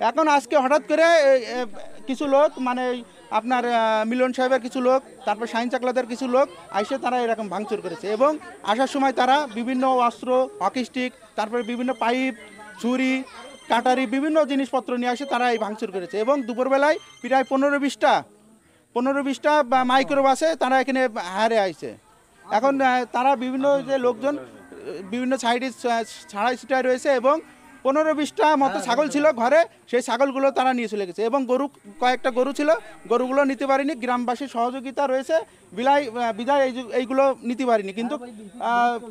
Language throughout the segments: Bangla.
এখন আজকে হঠাৎ করে কিছু লোক মানে আপনার মিলন সাহেবের কিছু লোক, তারপর শাহিন চাকলাদের কিছু লোক আইসে তারা এরকম ভাঙচুর করেছে এবং আসার সময় তারা বিভিন্ন অস্ত্র, হকি স্টিক, তারপরে বিভিন্ন পাইপ, ছুরি, কাটারি, বিভিন্ন জিনিসপত্র নিয়ে আসে তারা এই ভাঙচুর করেছে এবং দুপুরবেলায় প্রায় 15-20টা বা মাইক্রো বাসে তারা এখানে হারে আইছে। এখন তারা বিভিন্ন যে লোকজন বিভিন্ন সাইডে ছাড়াই ছিটায় রয়েছে এবং 15-20টা মতো ছাগল ছিল ঘরে, সেই ছাগলগুলো তারা নিয়ে চলে গেছে এবং কয়েকটা গরু ছিল, গরুগুলো নিতে পারিনি। গ্রামবাসীর সহযোগিতা রয়েছে বিদায় এইগুলো নিতে পারিনি, কিন্তু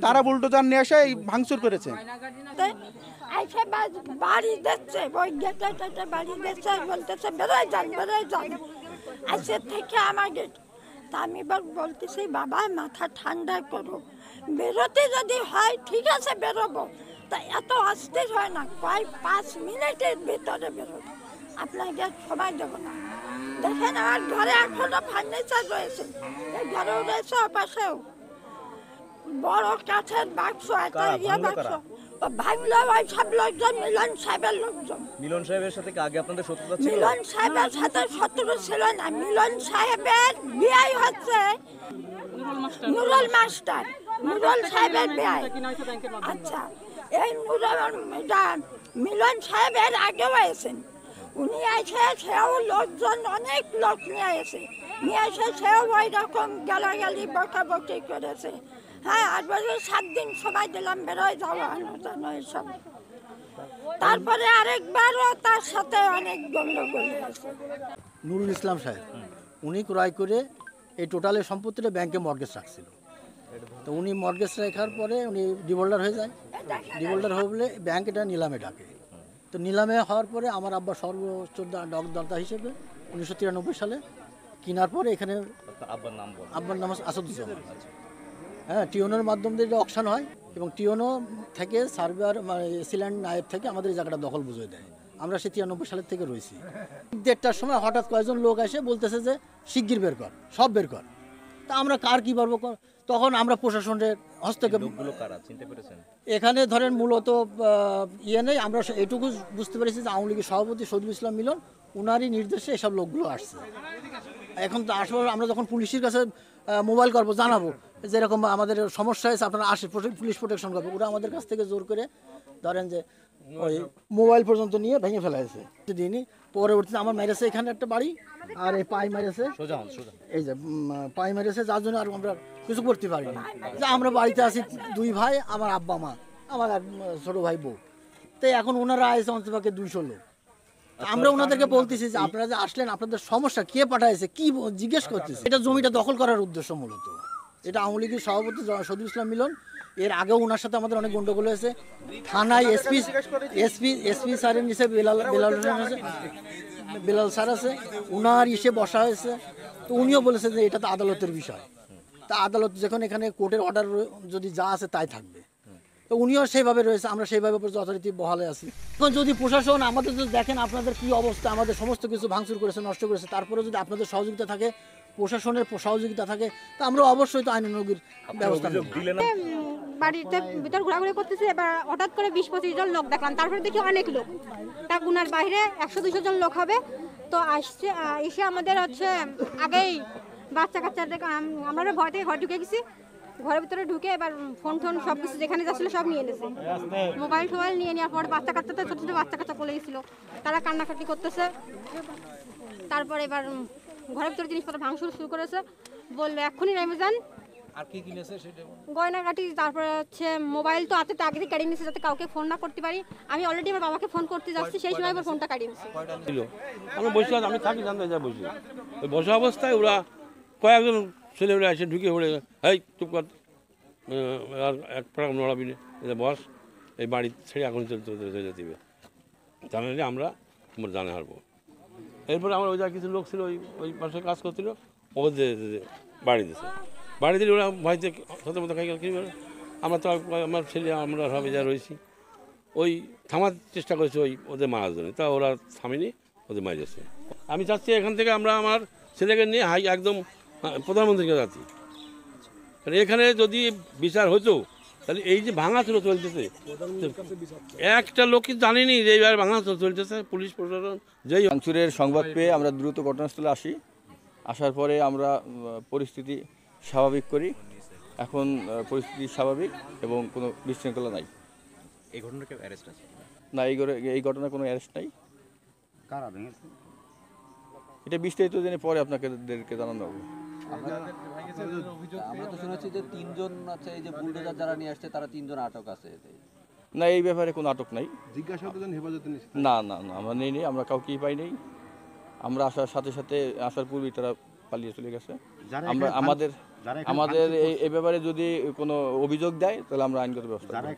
তারা বুলডোজার নিয়ে এসে এই ভাঙচুর করেছে। বাড়ি দিচ্ছে ওই গেটে বাড়ি দিচ্ছে, বলতেছে বেরোয় যান আসে থেকে আমাকে। তা আমি বলতেছি বাবা মাথা ঠান্ডা করো, বেরোতে যদি হয় ঠিক আছে বেরোবো, তা এত অস্থির হয় না, প্রায় 5 মিনিটের ভিতরে বেরোবো, আপনাকে সময় দেবো না। দেখেন আমার ঘরে এখনো ফার্নিচার রয়েছে, এই ঘরেও রয়েছে, পাশেও বড় কাঠের বাক্স, একটা বাক্স ভাঙলো ওই সব লোকজন, মিলন সাহেবের লোকজন। মিলন সাহেবের সাথে আগে আপনাদের শত্রুতা ছিল? মিলন সাহেবের সাথে শত্রু ছিল না, মিলন সাহেবের বিয়ে হচ্ছে নুরুল মাস্টার, নুরুল সাহেবের বিয়ে। আচ্ছা, এই মিলন সাহেবের আগেও এসেছেন, উনি এসে সেও লোকজন অনেক লোক নিয়ে এসে সেও ওই রকম গালাগালি বকাবকি করেছে। হ্যাঁ, 8 বছর 7 দিন সময় দিলাম বেরোয় যাওয়া এসব। তারপরে আরেকবারও তার সাথে অনেক গন্ডগোল আছে। নুরুল ইসলাম সাহেব উনি ক্রয় করে এই টোটালের সম্পত্তিটা ব্যাংকে মর্গেজ রাখছিল। তো উনি মর্গেজ রাখার পরে উনি ডিফল্টার হয়ে যায়। ডিফল্টার হয়ে বলে ব্যাংক এটা নিলামে ডাকে। তো নিলামে হওয়ার পরে আমার আব্বা সর্বোচ্চ দরদা হিসেবে 1993 সালে কেনার পরে এখানে আব্বার নাম আসাদুজ্জামান। হ্যাঁ, টিওনোর মাধ্যম দিয়ে অকশন হয় এবং টিওনো থেকে সার্ভেয়ার মানে এসিল্যান্ড নায়েব থেকে আমাদের এই জায়গাটা দখল বুঝিয়ে দেয়। আমরা সেই 93 সালের থেকে রয়েছি। 1:30টার সময় হঠাৎ কয়েকজন লোক এসে বলতেছে যে শিগগির বের কর, সব বের কর। তা আমরা কার কী পারবো, তখন আমরা প্রশাসনের হস্তক্ষেপ। এখানে ধরেন মূলত নেই, আমরা এটুকু বুঝতে পেরেছি যে আওয়ামী লীগের সভাপতি শহীদুল ইসলাম মিলন, ওনারই নির্দেশে এসব লোকগুলো আসছে। এখন তো আসলে আমরা যখন পুলিশের কাছে মোবাইল করবো, জানাবো যেরকম আমাদের সমস্যা হয়েছে, আপনারা আসে পুলিশ প্রোটেকশন করবো, ওরা আমাদের কাছ থেকে জোর করে ধরেন যে ওই মোবাইল পর্যন্ত নিয়ে ভেঙে ফেলা হয়েছে। দিনই পরবর্তীতে আমার মেরেছে এখানে একটা বাড়ি, আর এই পাই মেরেছে, এই যে পাই মেরেছে, যার জন্য আর আমরা কিছু করতে পারিনি। যে আমরা বাড়িতে আছি 2 ভাই, আমার আব্বা মা, আমার এক ছোট ভাই বউ। তো এখন ওনারা আসছে অন্তপক্ষে 200 লোক। আমরা ওনাদেরকে বলতেছি যে আপনারা যে আসলেন, আপনাদের সমস্যা কে পাঠাইছে, কি জিজ্ঞেস করতেছে। এটা জমিটা দখল করার উদ্দেশ্য মূলত। এটা আওয়ামী লীগের সভাপতি শহীদুল ইসলাম মিলন, এর আগেও ওনার সাথে আমাদের অনেক গন্ডগোল হয়েছে। থানায় এসপি স্যারের নিচে বেলাল স্যার আছে, ওনার ইসে বসা হয়েছে। তো উনিও বলেছেন যে এটা তো আদালতের বিষয়, তা আদালত যখন এখানে কোর্টের অর্ডার যদি যা আছে তাই থাকবে। তো উনিও সেইভাবে রয়েছে, আমরা সেইভাবে যথারীতি বহালে আছি। এখন যদি প্রশাসন আমাদের যদি দেখেন আপনাদের কি অবস্থা, আমাদের সমস্ত কিছু ভাঙচুর করেছে, নষ্ট করেছে, তারপরে যদি আপনাদের সহযোগিতা থাকে, প্রশাসনের সহযোগিতা থাকে, তা আমরা অবশ্যই তো আইনানুগের ব্যবস্থা নেব। বাড়িতে ভিতর ঘোরাঘুরি করতেছি, এবার হঠাৎ করে 20-25 জন লোক দেখলাম। তারপরে দেখি অনেক লোক, তা গুনার বাইরে 100-200 জন লোক হবে। তো আসছে, এসে আমাদের হচ্ছে আগেই বাচ্চা কাচ্চাদের, আমরা ভয় থেকে ঘরে ঢুকে গেছি। ঘরের ভিতরে ঢুকে এবার ফোন সব কিছু যেখানে যাচ্ছিল সব নিয়ে এনেছে, মোবাইল টোবাইল নিয়ে নেওয়ার পর বাচ্চা কাচ্চা, তো ছোটো ছোটো বাচ্চা কাচ্চা কোলে গেছিল, তারা কান্নাকাটি করতেছে। তারপর এবার ঘরের ভিতরে জিনিসপত্র ভাঙচুর শুরু করেছে, বললো এক্ষুনি নেমে যান। আর কি কিনেছে সেটা? গয়নাগাটি, তারপরে হচ্ছে মোবাইল তো হাতে আগে থেকে কাটিয়ে নিয়েছে যাতে কাউকে ফোন না করতে পারি। আমি অলরেডি আমার বাবাকে ফোন করতে যাচ্ছি, সেই সময় আমার ফোনটা কাটিয়ে নিয়েছে। আমরা বসে আমি থাকি জানতে যা বসি, ওই বসা অবস্থায় ওরা কয়েকজন ছেলেমেয়েরা এসে ঢুকে পড়ে, এই চুপ কর, আর এক প্রাক নড়াবি না, বস, এই বাড়ি ছেড়ে এখন চলে যেতে জানালে আমরা তোমার জানে হারবো। এরপরে আমার ওই যা কিছু লোক ছিল ওই পাশে কাজ করছিল, ওদের বাড়ি দিয়েছে। বাড়ি দিলে ওরা ভয়তে সাথে মতো খাই গেল। কী বলে আমরা তো আমার ছেলে আমরা সবাই যা রয়েছি, ওই থামার চেষ্টা করেছি ওদের মারার জন্য, তা ওরা থামেনি, ওদের মারি যাচ্ছে। আমি চাচ্ছি এখান থেকে আমরা আমার ছেলেকে নিয়ে একদম প্রধানমন্ত্রীকে যাচ্ছি। এখানে যদি বিচার হতো তাহলে এই যে ভাঙাচুরো চলতেছে, একটা লোক কি জানেনি যে এইবার ভাঙাচুরো চলতেছে, পুলিশ প্রশাসন যেই ভাঙচুরের সংবাদ পেয়ে আমরা দ্রুত ঘটনাস্থলে আসি। আসার পরে আমরা পরিস্থিতি স্বাভাবিক করি। এখন পরিস্থিতি স্বাভাবিক এবং কোনো বিশৃঙ্খলা নাই। এই ঘটনার কেউ অ্যারেস্ট আছে? না, এই ঘটনায় কোনো অ্যারেস্ট নাই। কারা ভেঙেছে? এটা বিস্তারিত জেনে পরে আপনাদেরকে জানানো হবে। আমরা তো শুনেছি যে 3 জন আছে, এই যে বুলডোজার যারা নিয়ে আসছে তারা 3 জন আটক আছে। না, এই ব্যাপারে কোনো আটক নাই। জিজ্ঞাসাবাদের হেফাজতে নিচ্ছে? না না না, আমরা নেই, আমরা কাউকেই পাই নাই। আমরা আসার সাথে সাথে আসার পূর্বেই তারা পালিয়ে চলে গেছে। আমরা আমাদের এই ব্যাপারে যদি কোনো অভিযোগ দেয় তাহলে আমরা আইনগত ব্যবস্থা নেব।